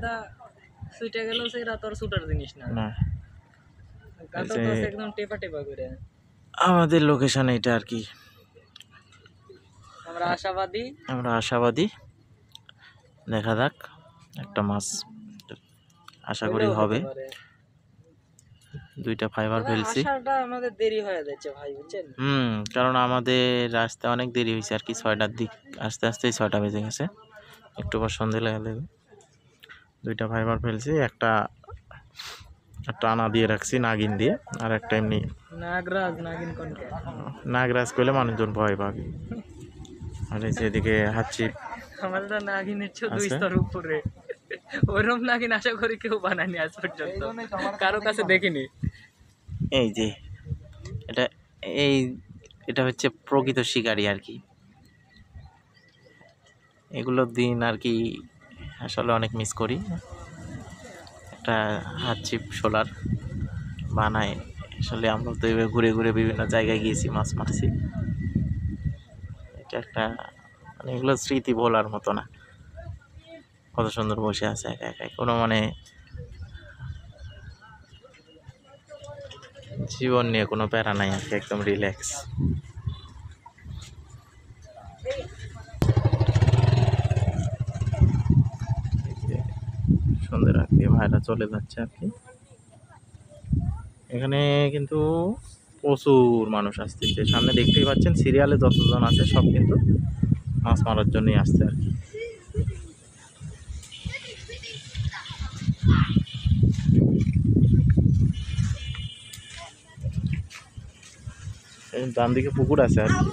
দা সুইটা গেল সেটা তোর সুটার জিনিস না না কাটো তো একদম টেপা টেপা করে আমাদের লোকেশন এটা আর কি আমরা আশাবাদী দেখা যাক একটা মাছ আশা করি হবে দুইটা ফাইবার ফেলছি আশাটা আমাদের দেরি হয়ে যাচ্ছে ভাই বুঝছেন কারণ আমাদের আসতে অনেক দেরি হয়েছে আর কি 6টার দিক আস্তে আস্তেই 6টা বেজে গেছে একটু পর সন্ধে লেগে যাবে দুইটা ফাইবার ফেলছি একটা টানা দিয়ে রাখছি নাগিন দিয়ে আর একটা এমনি নাগরাজ করলে মানুষজন ভয় পাবে আর এদিকে হাঁচি আমাদের নাগিনের চেয়ে 2 স্তর উপরে ওরকম নাগিন আশা করি কেউ বানায়নি আজ পর্যন্ত কারো কাছে দেখিনি এই যে এটা হচ্ছে প্রকৃত শিকারী আর কি এগুলো দিন আর কি আসলে অনেক মিস করি একটা হাতছিপ সোলার বানায় আসলে আমরা তো এবার ঘুরে ঘুরে বিভিন্ন জায়গায় গিয়েছি মাছ মারছি এটা একটা মানে এগুলো স্মৃতি বলার মতো না কত সুন্দর বসে আছে একা একা কোনো মানে জীবন নিয়ে কোনো প্যারা নাই আর কি একদম রিল্যাক্স সুন্দর আর কি ভাইরা চলে যাচ্ছে আর কি এখানে কিন্তু প্রচুর মানুষ আসতেছে সামনে দেখতেই পাচ্ছেন সিরিয়ালে যতজন আছে সব কিন্তু মাছ মারার জন্যই আসছে আর কি ডান দিকে পুকুর আছে আর কি